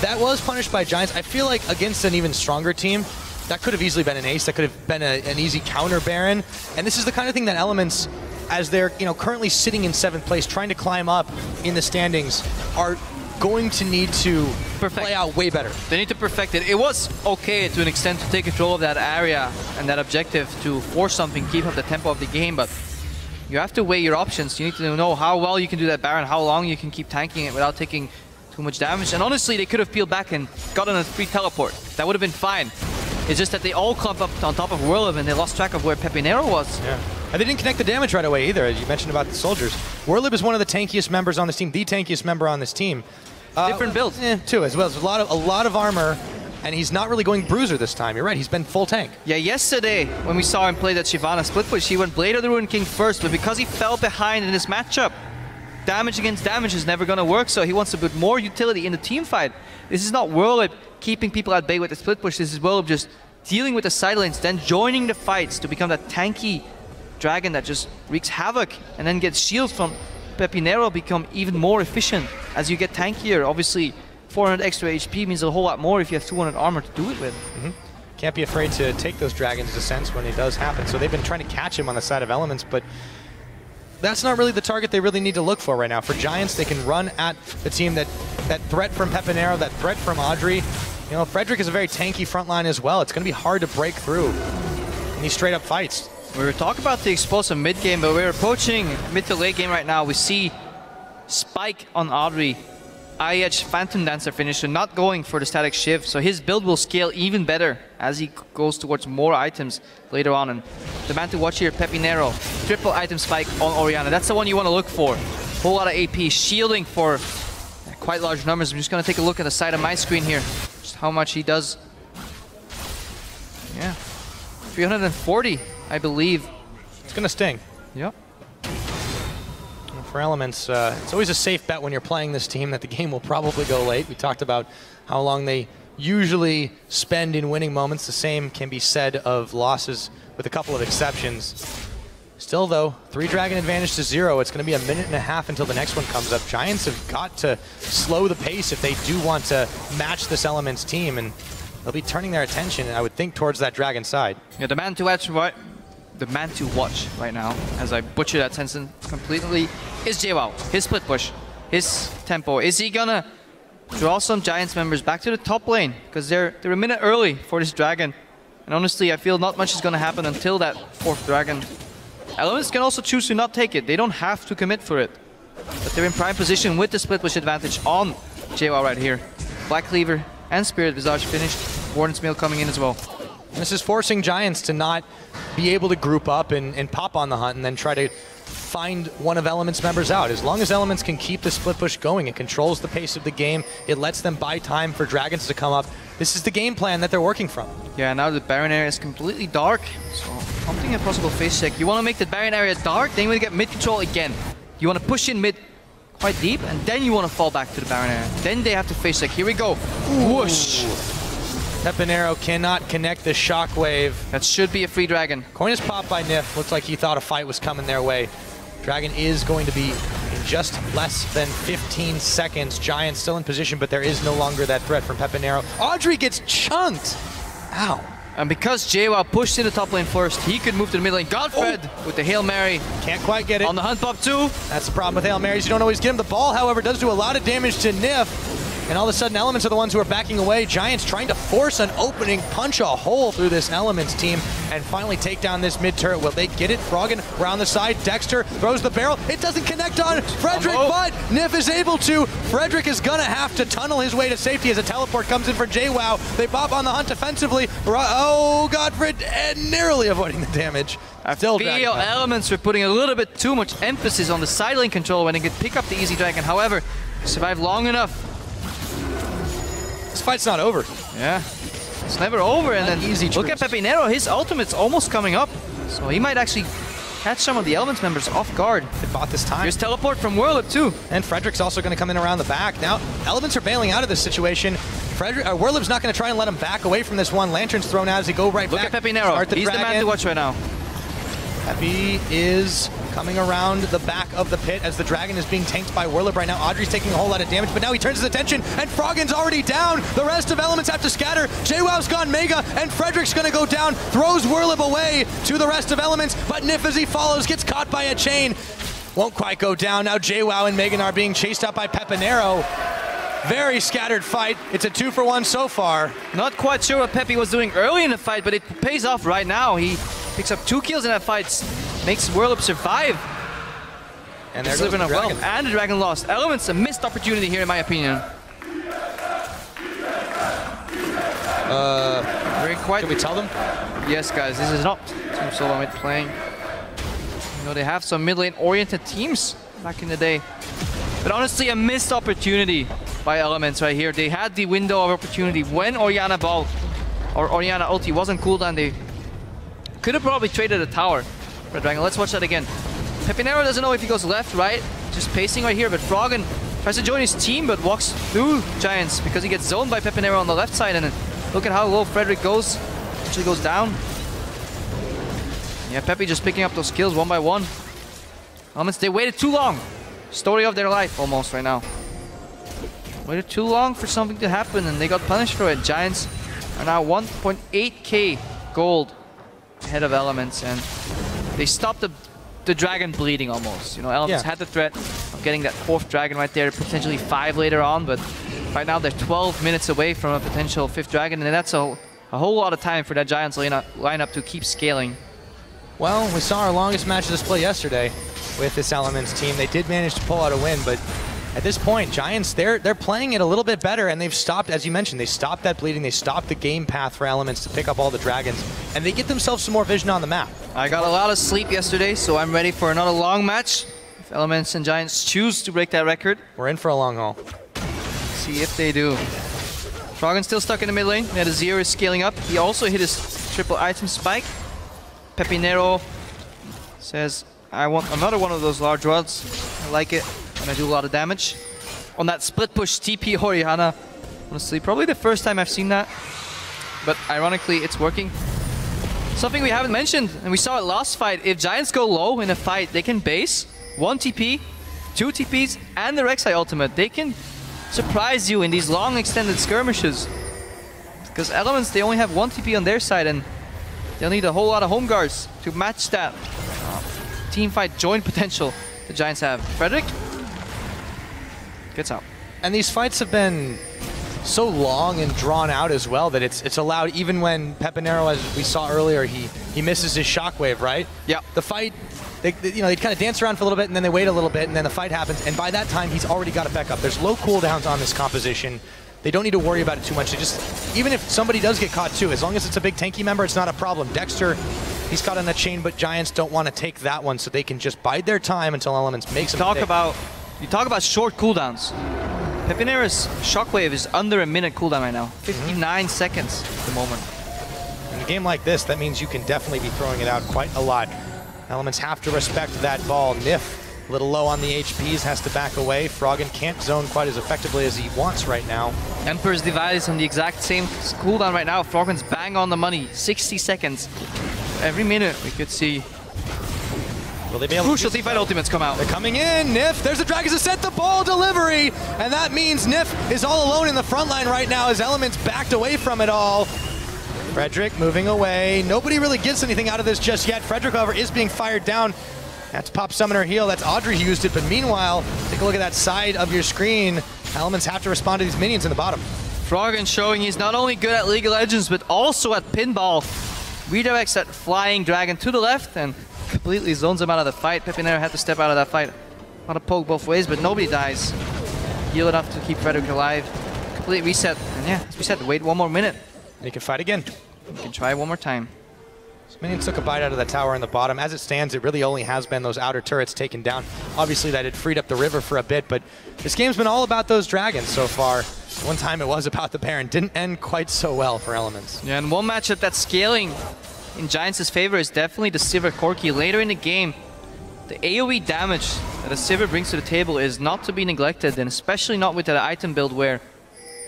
that was punished by Giants. I feel like against an even stronger team, that could have easily been an ace. That could have been an easy counter Baron. And this is the kind of thing that Elements, as they're currently sitting in 7th place, trying to climb up in the standings, are going to need to play out way better. They need to perfect it. It was okay to an extent to take control of that area and that objective to force something, keep up the tempo of the game, but you have to weigh your options. You need to know how well you can do that Baron, how long you can keep tanking it without taking too much damage. And honestly, they could have peeled back and gotten a free teleport. That would have been fine. It's just that they all clump up on top of Werlyb and they lost track of where PePiiNeRO was. Yeah. And they didn't connect the damage right away either, as you mentioned about the soldiers. Werlyb is one of the tankiest members on this team, the tankiest member on this team. Different build. Too, as well. There's a lot of armor, and he's not really going bruiser this time. You're right, he's been full tank. Yeah, yesterday, when we saw him play that Shyvana split push, he went Blade of the Ruined King first, but because he fell behind in this matchup, damage against damage is never going to work, so he wants to put more utility in the team fight. This is not Werlyb keeping people at bay with the split push, this is Werlyb just dealing with the side lanes, then joining the fights to become that tanky dragon that just wreaks havoc, and then gets shields from PePiiNeRO, become even more efficient as you get tankier. Obviously, 400 extra HP means a whole lot more if you have 200 armor to do it with. can't be afraid to take those Dragon's Descents when it does happen. So they've been trying to catch him on the side of Elements, but that's not really the target they really need to look for right now. For Giants, they can run at the team that threat from PePiiNeRO, that threat from Adryh. You know, Frederick is a very tanky front line as well. It's going to be hard to break through in these straight-up fights. We were talking about the explosive mid game, but we're approaching mid to late game right now. We see Spike on Adryh. IH Phantom Dancer finisher, not going for the static shiv, so his build will scale even better as he goes towards more items later on. And the man to watch here, PePiiNeRO, triple item spike on Orianna. That's the one you want to look for. Whole lot of AP, shielding for quite large numbers. I'm just going to take a look at the side of my screen here, just how much he does. Yeah, 340, I believe. It's going to sting. Yep. For Elements, it's always a safe bet when you're playing this team that the game will probably go late. We talked about how long they usually spend in winning moments. The same can be said of losses with a couple of exceptions. Still though, 3 Dragon advantage to 0. It's going to be a minute and a half until the next one comes up. Giants have got to slow the pace if they do want to match this Elements team, and they'll be turning their attention, I would think, towards that Dragon side. Yeah, the man to watch right now, as I butcher that sentence completely, is Jwaow. His split push, his tempo. Is he gonna draw some Giants members back to the top lane? Because they're a minute early for this Dragon. And honestly, I feel not much is gonna happen until that 4th Dragon. Elements can also choose to not take it. They don't have to commit for it. But they're in prime position with the split push advantage on Jwaow right here. Black Cleaver and Spirit Visage finished. Warden's Mail coming in as well. And this is forcing Giants to not be able to group up and pop on the hunt and then try to find one of Elements members out. As long as Elements can keep the split push going, it controls the pace of the game. It lets them buy time for Dragons to come up. This is the game plan that they're working from. Yeah, now the Baron area is completely dark, so prompting a possible face check. You want to make the Baron area dark, then you want to get mid control again. You want to push in mid quite deep, and then you want to fall back to the Baron area. Then they have to face check. Here we go. Whoosh! PePiiNeRO cannot connect the shockwave. That should be a free Dragon. Coin is popped by Nyph. Looks like he thought a fight was coming their way. Dragon is going to be in just less than 15 seconds. Giants still in position, but there is no longer that threat from PePiiNeRO. Adryh gets chunked. Ow. And because Jwaow pushed in the top lane first, he could move to the mid lane. GODFRED with the Hail Mary. Can't quite get it. On the hunt pop too. That's the problem with Hail Marys. You don't always get them. The ball, however, does do a lot of damage to Nyph. And all of a sudden, Elements are the ones who are backing away. Giants trying to force an opening, punch a hole through this Elements team, and finally take down this mid turret. Will they get it? Froggen around the side. Dexter throws the barrel. It doesn't connect on Frederick, but Nyph is able to. Frederick is going to have to tunnel his way to safety as a teleport comes in for Jwaow. They pop on the hunt defensively. Oh, GODFRED narrowly avoiding the damage. I feel Elements were putting a little bit too much emphasis on the side lane control when they could pick up the easy Dragon. However, survive long enough. This fight's not over. Yeah, it's never over. And then easy look at PePiiNeRO, his ultimate's almost coming up. So he might actually catch some of the Elements members off guard. They bought this time. Here's teleport from Werlyb too. And Frederick's also going to come in around the back. Now, Elements are bailing out of this situation. Werlyb's not going to try and let him back away from this one. Lantern's thrown out as he go right back. Look at PePiiNeRO, he's the man to watch right now. Pepi is coming around the back of the pit as the Dragon is being tanked by Werlyb right now. Adryh's taking a whole lot of damage, but now he turns his attention, and Froggen's already down. The rest of Elements have to scatter. Jwow's gone Mega, and Frederick's gonna go down, throws Werlyb away to the rest of Elements, but Nyph as he follows gets caught by a chain. Won't quite go down. Now Jwaow and Megan are being chased out by PePiiNeRO. Very scattered fight. It's a 2-for-1 so far. Not quite sure what Pepi was doing early in the fight, but it pays off right now. He picks up 2 kills in that fight, makes Werlyb survive. And there goes the Dragon. Well. And the Dragon lost. Elements a missed opportunity here, in my opinion. Can we tell them? Yes, guys, this is not Team Solo mid playing. You know, they have some mid lane oriented teams back in the day. But honestly, a missed opportunity by Elements right here. They had the window of opportunity when Orianna ball or Orianna ulti wasn't cooldown. They could have probably traded a tower for Dragon. Let's watch that again. PePiiNeRO doesn't know if he goes left, right, just pacing right here, but Froggen tries to join his team but walks through Giants because he gets zoned by PePiiNeRO on the left side, and then look at how low Frederick goes. Actually goes down. Yeah, Pepi just picking up those kills one by one. Elements, they waited too long. Story of their life almost right now. Waited too long for something to happen and they got punished for it. Giants are now 1.8k gold ahead of Elements, and they stopped the dragon bleeding almost. You know, Elements had the threat of getting that 4th dragon right there, potentially 5 later on, but right now they're 12 minutes away from a potential 5th dragon, and that's a whole lot of time for that Giants lineup to keep scaling. Well, we saw our longest match of display yesterday with this Elements team. They did manage to pull out a win, but at this point, Giants, they're playing it a little bit better, and they've stopped, as you mentioned, they stopped that bleeding, they stopped the game path for Elements to pick up all the dragons, and they get themselves some more vision on the map. I got a lot of sleep yesterday, so I'm ready for another long match. If Elements and Giants choose to break that record, we're in for a long haul. See if they do. Froggen still stuck in the mid lane. Azir is scaling up. He also hit his triple item spike. PePiiNeRO says, I want another one of those large rods. I like it, and I do a lot of damage. On that split push TP Orianna. Honestly, probably the first time I've seen that. But ironically, it's working. Something we haven't mentioned, and we saw it last fight. If Giants go low in a fight, they can base 1 TP, 2 TPs, and the Rek'Sai ultimate. They can surprise you in these long extended skirmishes. Because Elements, they only have 1 TP on their side, and they'll need a whole lot of home guards to match that team fight joint potential the Giants have. Frederick gets out. And these fights have been so long and drawn out as well that it's allowed, even when PePiiNeRO, as we saw earlier, he misses his shockwave, right? Yeah. The fight, they kind of dance around for a little bit, and then they wait a little bit, and then the fight happens, and by that time, he's already got it back up. There's low cooldowns on this composition. They don't need to worry about it too much. They just, even if somebody does get caught too, as long as it's a big tanky member, it's not a problem. Dexter, he's caught on that chain, but Giants don't want to take that one, so they can just bide their time until Elements makes them You talk about short cooldowns. PePiiNeRO's shockwave is under a minute cooldown right now. 59 seconds at the moment. In a game like this, that means you can definitely be throwing it out quite a lot. Elements have to respect that ball. Nyph, a little low on the HPs, has to back away. Froggen can't zone quite as effectively as he wants right now. Emperor's Divide is on the exact same cooldown right now. Froggen's bang on the money. 60 seconds. Every minute we could see will they be able crucial teamfight ultimates come out. They're coming in. Nyph, there's the Gragas Ascent, the ball delivery, and that means Nyph is all alone in the front line right now as Elements backed away from it all. Frederick moving away. Nobody really gets anything out of this just yet. Frederick, however, is being fired down. That's Pop Summoner heal. That's Adryh who used it, but meanwhile, take a look at that side of your screen. Elements have to respond to these minions in the bottom. Froggen showing he's not only good at League of Legends, but also at pinball. Redirects that flying dragon to the left and completely zones him out of the fight. PePiiNeRO had to step out of that fight. Want to poke both ways, but nobody dies. Heal enough to keep Frederick alive. Complete reset. And yeah, as we said, wait 1 more minute. He can fight again. You can try one more time. So minions took a bite out of that tower in the bottom. As it stands, it really only has been those outer turrets taken down. Obviously, that had freed up the river for a bit, but this game's been all about those dragons so far. One time it was about the Baron. Didn't end quite so well for Elements. Yeah, and one matchup that's scaling in Giants' favor is definitely the Sivir Corki. Later in the game, the AoE damage that a Sivir brings to the table is not to be neglected, and especially not with that item build where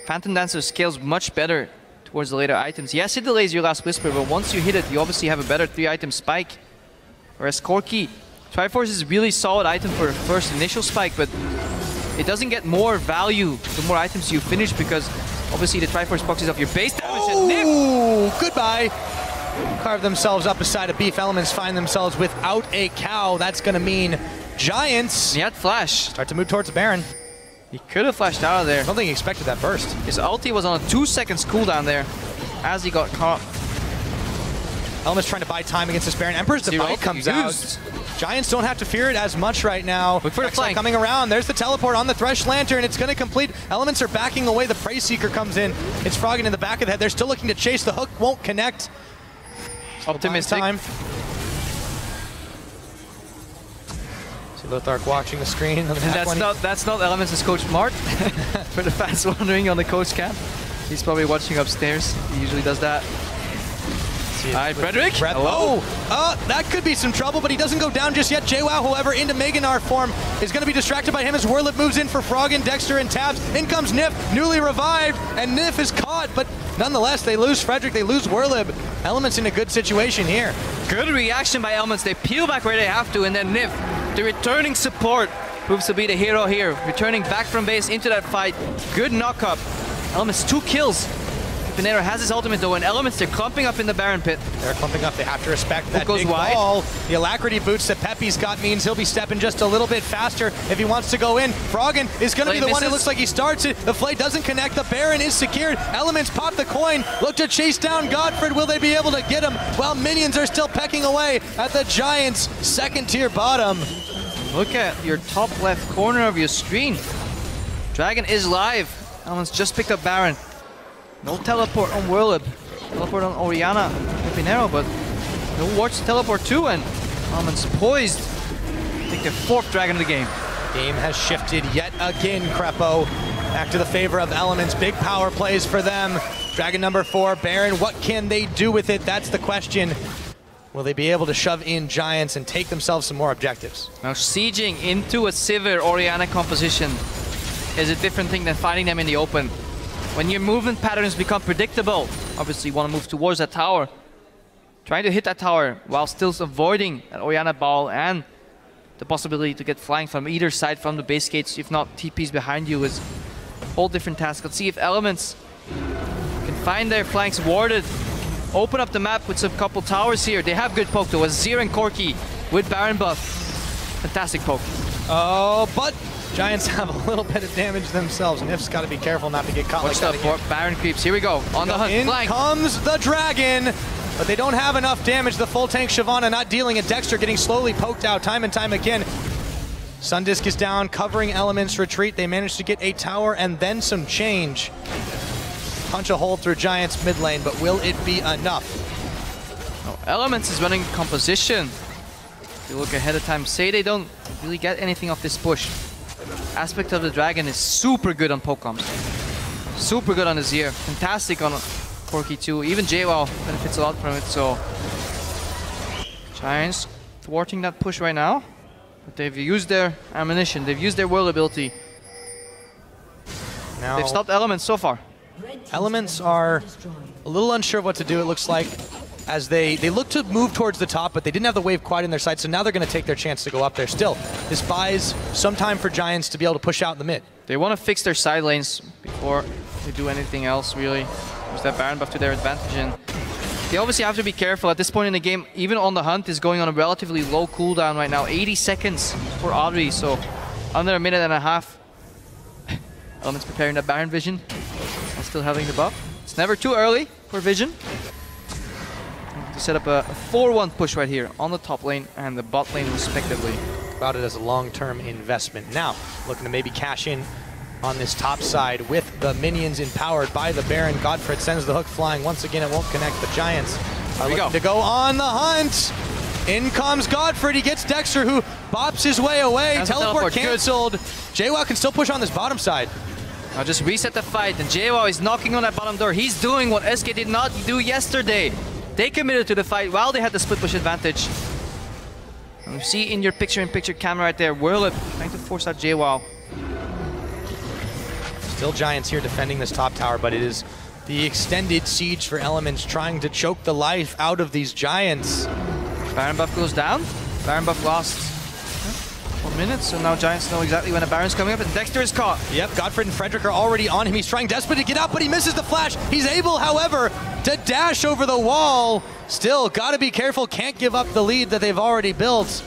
Phantom Dancer scales much better towards the later items. Yes, it delays your last Whisper, but once you hit it, you obviously have a better 3-item spike. Whereas Corki, Triforce is a really solid item for a first initial spike, but it doesn't get more value the more items you finish because obviously the Triforce boxes off your base damage. Oh, goodbye. Carve themselves up a side of beef. Elements find themselves without a cow. That's going to mean Giants. He had flash. Start to move towards the Baron. He could have flashed out of there. I don't think he expected that burst. His ulti was on a 2 seconds cooldown there as he got caught. Elements trying to buy time against this Baron. Emperor's Divide comes out. Giants don't have to fear it as much right now. Look for the flank. Coming around. There's the teleport on the Thresh Lantern. It's going to complete. Elements are backing away. The Prey Seeker comes in. It's Froggen in the back of the head. They're still looking to chase. The hook won't connect. Optimistic. Time. See Lothark watching the screen. That's not Elements' coach Mart. For the fans wondering on the coach cam. He's probably watching upstairs. He usually does that. Alright, Frederick. Oh, that could be some trouble, but he doesn't go down just yet. Jwaow, however, into Gnar form is going to be distracted by him as Werlyb moves in for Froggen, Dexter, and Tabzz. In comes Nyph, newly revived, and Nyph is caught, but nonetheless, they lose Frederick, they lose Werlyb. Elements in a good situation here. Good reaction by Elements. They peel back where they have to, and then Nyph, the returning support, proves to be the hero here. Returning back from base into that fight. Good knock-up. Elements 2 kills. PePiiNeRO has his ultimate though, and Elements, they're clumping up in the Baron pit. They're clumping up. They have to respect that goes big wide. ball. The alacrity boots that Pepe's got means he'll be stepping just a little bit faster if he wants to go in. Froggen is going to be the one who looks like he starts it. The Flay doesn't connect. The Baron is secured. Elements pop the coin. Look to chase down GODFRED. Will they be able to get him? While minions are still pecking away at the Giants' second-tier bottom. Look at your top left corner of your screen. Dragon is live. Elements just picked up Baron. No teleport on Werlyb. Teleport on Orianna, PePiiNeRO, but no wards to teleport to, and Elements poised. Take their 4th Dragon of the game. Game has shifted yet again, Krepo. Back to the favor of Elements. Big power plays for them. Dragon number 4, Baron. What can they do with it? That's the question. Will they be able to shove in Giants and take themselves some more objectives? Now sieging into a Sivir Orianna composition is a different thing than fighting them in the open. When your movement patterns become predictable, obviously you want to move towards that tower. Trying to hit that tower while still avoiding that Orianna ball and the possibility to get flying from either side from the base gates, if not TPs behind you, is a whole different task. Let's see if Elements can find their flanks warded. Open up the map with some couple towers here. They have good poke though. Azir and Corki with Baron buff. Fantastic poke. Oh, but Giants have a little bit of damage themselves. Nyph's got to be careful not to get caught Watch like that that for Baron creeps. Here we go. On the hunt. In Flank. comes the Dragon, but they don't have enough damage. The full tank Shyvana not dealing it. Dexter getting slowly poked out time and time again. Sundisk is down, covering Elements retreat. They managed to get a tower and then some change. Punch a hole through Giants mid lane, but will it be enough? Oh, Elements is running composition. If you look ahead of time, say they don't really get anything off this push. Aspect of the Dragon is super good on poke comps. Super good on Azir. Fantastic on Corki too. Even Jwaow benefits a lot from it, so Giants thwarting that push right now. But they've used their ammunition, they've used their world ability. Now, they've stopped Elements so far. Elements are a little unsure of what to do, it looks like, as they look to move towards the top, but they didn't have the wave quite in their sight, so now they're going to take their chance to go up there. Still, this buys some time for Giants to be able to push out in the mid. They want to fix their side lanes before they do anything else, really. Use that Baron buff to their advantage, and they obviously have to be careful. At this point in the game, even on the hunt is going on a relatively low cooldown right now. 80 seconds for Adryh, so under a minute and a half. Elements preparing that Baron vision while still having the buff. It's never too early for vision. To set up a 4-1 push right here on the top lane and the bot lane respectively. About it as a long-term investment. Now, looking to maybe cash in on this top side with the minions empowered by the Baron. GODFRED sends the hook flying. Once again, it won't connect. The Giants are looking to go on the hunt. In comes GODFRED. He gets Dexter, who bops his way away. Teleport canceled. Jwaow can still push on this bottom side. I'll just reset the fight, and Jwaow is knocking on that bottom door. He's doing what SK did not do yesterday. They committed to the fight while they had the split push advantage. And you see in your picture-in-picture camera right there, Werlyb trying to force out Jwaow. Still Giants here defending this top tower, but it is the extended siege for Elements trying to choke the life out of these Giants. Baron buff goes down. Baron buff lost 4 minutes, so now Giants know exactly when a Baron's coming up, and Dexter is caught. Yep, GODFRED and Frederick are already on him. He's trying desperately to get out, but he misses the flash. He's able, however, to dash over the wall. Still, gotta be careful, can't give up the lead that they've already built.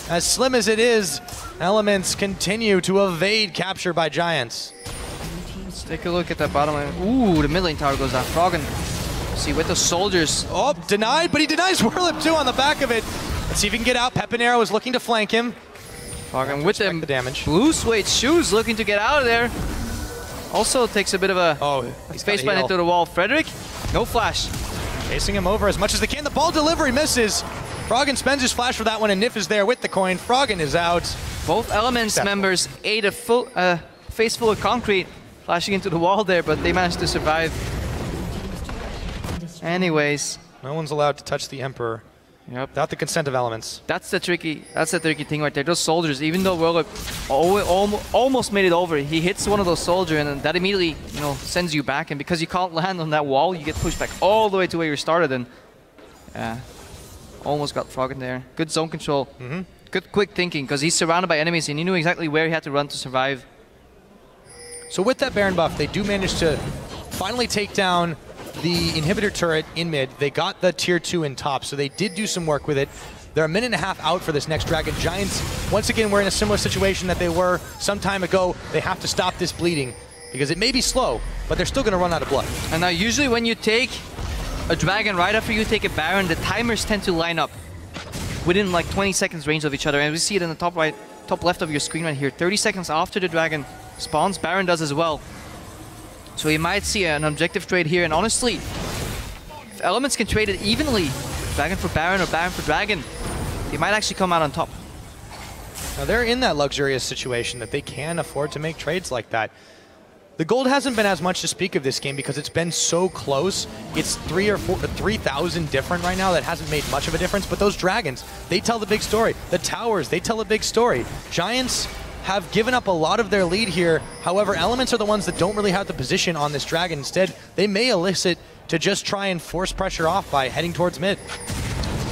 As slim as it is, Elements continue to evade capture by Giants. Let's take a look at that bottom lane. Ooh, the mid lane tower goes down. Froggen, see, with the soldiers. Oh, denied, but he denies Werlyb too on the back of it. Let's see if he can get out. PePiiNeRO is looking to flank him. Froggen with them the damage. Blue suede shoes looking to get out of there. Also takes a bit of a face plant into the wall. Frederick, no flash. Chasing him over as much as they can. The ball delivery misses. Froggen spends his flash for that one, and Nyph is there with the coin. Froggen is out. Both Elements members ate a full face full of concrete, flashing into the wall there, but they managed to survive. Anyways. No one's allowed to touch the Emperor. Yep. Without the consent of Elements. That's the tricky thing right there. Those soldiers, even though Werlyb almost made it over, he hits one of those soldiers, and that immediately, you know, sends you back. And because you can't land on that wall, you get pushed back all the way to where you started. And almost got Froggen there. Good zone control. Good quick thinking, because he's surrounded by enemies, and he knew exactly where he had to run to survive. So with that Baron buff, they do manage to finally take down the inhibitor turret in mid. They got the tier 2 in top, so they did do some work with it. They're a minute and a half out for this next dragon. Giants, once again, we're in a similar situation that they were some time ago. They have to stop this bleeding because it may be slow, but they're still going to run out of blood. And now usually when you take a dragon right after you take a baron, the timers tend to line up within like 20 seconds range of each other. And we see it in the top right, top left of your screen right here. 30 seconds after the dragon spawns, baron does as well. So you might see an objective trade here. And honestly, if elements can trade it evenly, dragon for baron or baron for dragon, they might actually come out on top. Now they're in that luxurious situation that they can afford to make trades like that. The gold hasn't been as much to speak of this game because it's been so close. It's 3,000 different right now. That hasn't made much of a difference. But those dragons, they tell the big story. The towers, they tell a big story. Giants have given up a lot of their lead here. However, elements are the ones that don't really have the position on this dragon. Instead, they may elicit to just try and force pressure off by heading towards mid.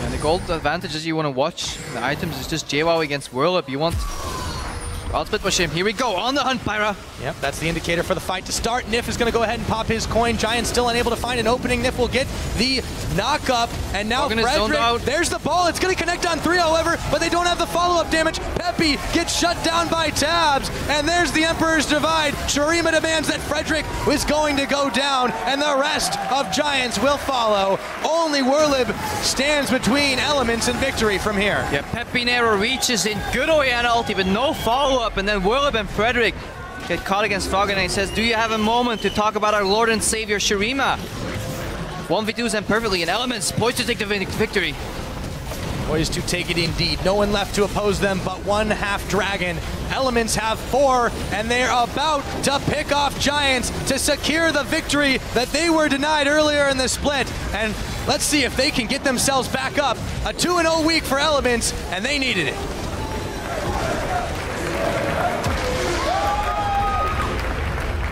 And the gold advantages you want to watch, the items, is just Jwaow against Werlyb. You want ultimate push him. Here we go, on the hunt, Pyra. Yep, that's the indicator for the fight to start. Nyph is going to go ahead and pop his coin. Giants still unable to find an opening. Nyph will get the knock-up, and now Frederick, there's the ball. It's going to connect on 3, however, but they don't have the follow-up damage. Pepi gets shut down by Tabzz, and there's the Emperor's Divide. Shurima demands that Frederick is going to go down, and the rest of Giants will follow. Only Werlyb stands between elements and victory from here. Yeah, PePiiNeRO reaches in, good Orianna ulti, but no follow-up. And then Werlyb and Frederick get caught against Froggen, and he says, do you have a moment to talk about our Lord and Savior Shurima? 1v2s them perfectly, and Elements poised to take the victory. Poised to take it indeed. No one left to oppose them but one half dragon. Elements have 4, and they're about to pick off Giants to secure the victory that they were denied earlier in the split. And let's see if they can get themselves back up. A 2-0 week for Elements, and they needed it.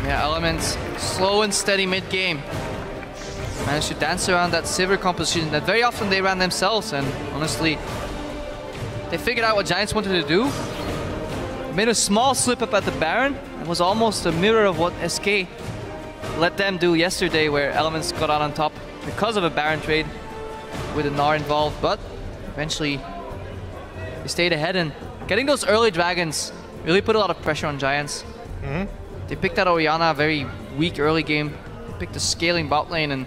Yeah, Elements, slow and steady mid-game. Managed to dance around that Sivir composition that very often they ran themselves, and honestly, they figured out what Giants wanted to do. Made a small slip up at the Baron, and was almost a mirror of what SK let them do yesterday, where Elements got out on top because of a Baron trade with a Gnar involved, but eventually they stayed ahead, and getting those early dragons really put a lot of pressure on Giants. They picked out Orianna, a very weak early game. They picked a scaling bot lane, and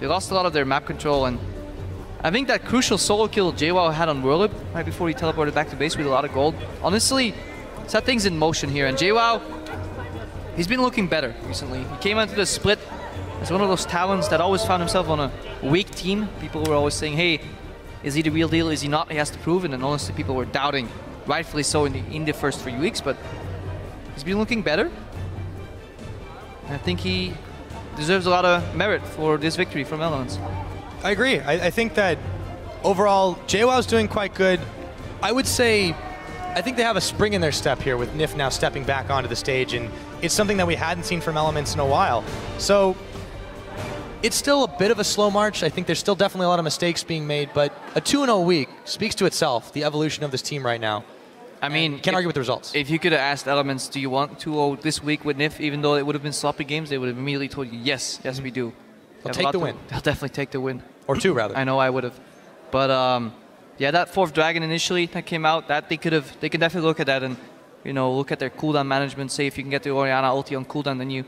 they lost a lot of their map control. And I think that crucial solo kill Jwaow had on Werlyb right before he teleported back to base with a lot of gold, honestly set things in motion here. And Jwaow, he's been looking better recently. He came into the split as one of those talents that always found himself on a weak team. People were always saying, hey, is he the real deal? Is he not? He has to prove it. And honestly, people were doubting, rightfully so, in the first 3 weeks. But he's been looking better. And I think he deserves a lot of merit for this victory from Elements. I agree. I think that overall, Jwaw's doing quite good. I would say, I think they have a spring in their step here with Nyph now stepping back onto the stage, and it's something that we hadn't seen from Elements in a while. So it's still a bit of a slow march. I think there's still definitely a lot of mistakes being made, but a 2-0 week speaks to itself, the evolution of this team right now. I mean, can't argue with the results. If you could have asked Elements, do you want 2-0 this week with Nyph, even though it would have been sloppy games, they would have immediately told you, yes, yes, we do. They'll take the win. They'll definitely take the win. Or 2, rather. I know I would have. But yeah, that 4th dragon initially that came out, that they can definitely look at that and, you know, look at their cooldown management. Say if you can get the Orianna ulti on cooldown, then you